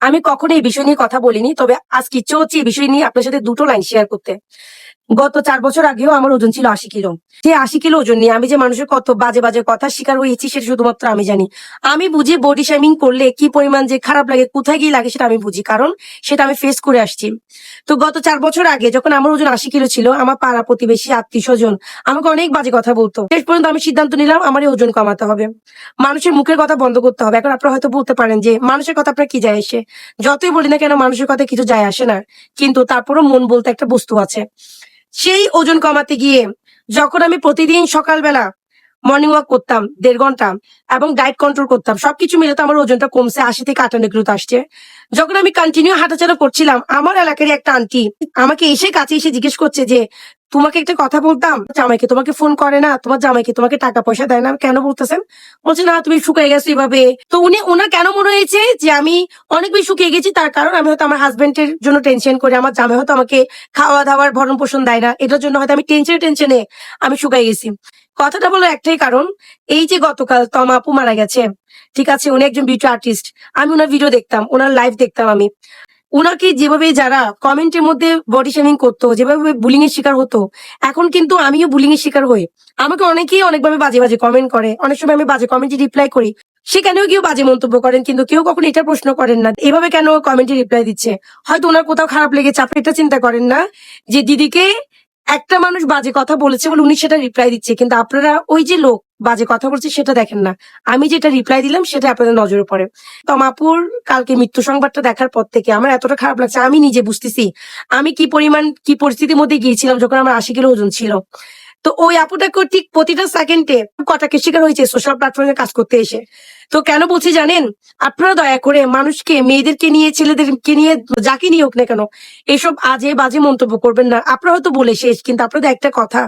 আমি কখনো এই বিষয় নিয়ে কথা বলিনি। তবে আজকে ইচ্ছে হচ্ছে এই বিষয় নিয়ে আপনার সাথে ২ টো লাইন শেয়ার করতে। গত ৪ বছর আগেও আমার ওজন ছিল ৮০ কিলো। যে ৮০ কিলো ওজন নিয়ে আমি যে মানুষের কত বাজে, বাজে কথার শিকার হয়েছি সেটা শুধুমাত্র আমি জানি। আমি বুঝি বডি শেমিং করলে কি পরিমাণ যে খারাপ লাগে, কোথায় গিয়ে লাগে সেটা আমি বুঝি। কারণ সেটা আমি ফেস করে আসছি। তো গত ৪ বছর আগে যখন আমার ওজন ৮০ কিলো ছিল, আমার পাড়া প্রতিবেশী, আত্মীয়স্বজন আমাকে অনেক বাজে কথা বলতো। শেষ পর্যন্ত আমি সিদ্ধান্ত নিলাম আমার এই ওজন কমাতে হবে। মানুষের মুখের কথা বন্ধ করতে হবে। এখন আপনারা হয়তো বলতে পারেন যে মানুষের কথা আপনার কি যায় আসে? যতই বলি না কেন মানুষের কথা কিছু যায় আসে না। কিন্তু তারপরেও মন বলতে একটা বস্তু আছে। সেই ওজন কমাতে গিয়ে যখন আমি প্রতিদিন সকালবেলা মর্নিং ওয়াক করতাম ১.৫ ঘন্টা এবং ডায়েট কন্ট্রোল করতাম। সবকিছু মিলে তো আমার ওজনটা কমছে ৮০ থেকে ৫৮ কিলোতে আসছে। যখন আমি কন্টিনিউ হাঁটাচলা করছিলাম, আমার এলাকারই একটা আন্টি আমাকে এসে কাছে এসে জিজ্ঞেস করছে যে, "তোমাকে একটা কথা বলতাম, জামাইকে তোমাকে ফোন করে না? তোমার জামাইকে তোমাকে টাকা পয়সা দেয় না?" "কেন বলতেছেন?" বলছে, "না তুমি শুকিয়ে গেছো এভাবে।" তো উনার কেন মনে হয়েছে যে আমি অনেক বেশি শুকিয়ে গেছি, তার কারণ আমি হয়তো আমার হাসব্যান্ডের জন্য টেনশন করি। আমার জামাই হয়তো আমাকে খাওয়া-দাওয়ার ভরণ-পোষণ দেয় না। এটার জন্য হয়তো আমি টেনশনে আমি শুকায় গেছি। কথাটা বলার একটাই কারণ, এই যে গতকাল তমা আপু মারা গেছে। ঠিক আছে? উনি একজন বিউটি আর্টিস্ট। আমি উনার ভিডিও দেখতাম, উনার লাইভ দেখতাম আমি। উনাকে যেভাবে যারা কমেন্টের মধ্যে বডি শেমিং করতো, যেভাবে বুলিং এর শিকার হতো, এখন কিন্তু আমিও বুলিং এর শিকার হই। আমাকে অনেকেই অনেকভাবে বাজে, বাজে কমেন্ট করে। অনেক সময় আমি বাজে কমেন্টে রিপ্লাই করি। সেখানেও কেউ বাজে মন্তব্য করেন, কিন্তু কেউ কখনো এটা প্রশ্ন করেন না, এভাবে কেন কমেন্টে রিপ্লাই দিচ্ছে? হয়তো উনার কোথাও খারাপ লেগেছে। আপনি এটা চিন্তা করেন না যে দিদিকে একটা মানুষ বাজে কথা বলেছে বলে উনি সেটা রিপ্লাই দিচ্ছে। কিন্তু আপনারা ওই যে লোক বাজে কথা বলছে সেটা দেখেন না। আমি যেটা রিপ্লাই দিলাম সেটা আপনাদের নজরে পড়ে। তমাপুর কালকে মৃত্যু সংবাদটা দেখার পর থেকে আমার এতটা খারাপ লাগছে, আমি নিজে বুঝতেছি আমি কি পরিমাণ কি পরিস্থিতির মধ্যে গিয়েছিলাম যখন আমার ৮০ কিলো ওজন ছিল। তো ওই আপুটাকে ঠিক প্রতিটা সেকেন্ডে কটাকের শিকার হয়েছে সোশ্যাল প্ল্যাটফর্মে কাজ করতে এসে। তো কেন বলছি জানেন? আপনারা দয়া করে মানুষকে, মেয়েদেরকে নিয়ে, ছেলেদেরকে নিয়ে, যাকে নিয়ে হোক না কেন, এসব আজে বাজে মন্তব্য করবেন না। আপনারা হয়তো বলে শেষ, কিন্তু আপনাদের একটা কথা,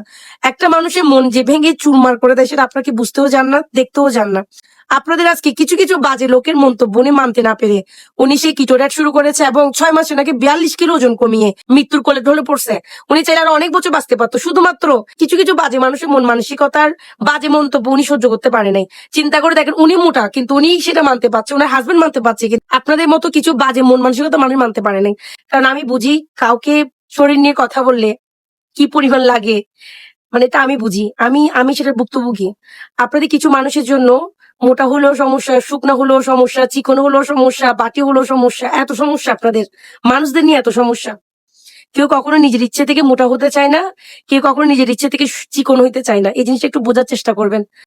একটা মানুষের মন যে ভেঙে চুরমার করে দেয় সেটা আপনারা কি বুঝতেও যান না, দেখতেও যান না। আপনাদের আজকে কিছু, কিছু বাজে লোকের মন্তব্য উনি মানতে না পেরে উনি সেই কিটো ডায়েট শুরু করেছে এবং ৬ মাসে নাকি ৪২ কিলো ওজন কমিয়ে মৃত্যুর কোলে ঢলে পড়ছে। উনি চাইলে আরো অনেক বছর বাঁচতে পারতো। শুধুমাত্র কিছু, কিছু বাজে মানুষের মন মানসিকতার বাজে মন্তব্য উনি সহ্য করতে পারে নাই। চিন্তা করে দেখেন, উনি মোটা কিন্তু উনি সেটা মানতে পারছে, উনার হাসব্যান্ড মানতে পারছে, কিন্তু আপনাদের মতো কিছু বাজে মন মানসিকতা মানুষ মানতে পারে নাই। কারণ আমি বুঝি কাউকে শরীর নিয়ে কথা বললে কি পরিমাণ লাগে, মানে এটা আমি বুঝি। আমি সেটার ভুক্তভোগী। আপনাদের কিছু মানুষের জন্য মোটা হলেও সমস্যা, শুকনা হলেও সমস্যা, চিকন হলেও সমস্যা, বাটি হলেও সমস্যা, এত সমস্যা আপনাদের। মানুষদের নিয়ে এত সমস্যা। কেউ কখনো নিজের ইচ্ছে থেকে মোটা হতে চায় না, কেউ কখনো নিজের ইচ্ছে থেকে চিকন হইতে চায় না। এই জিনিসটা একটু বোঝার চেষ্টা করবেন।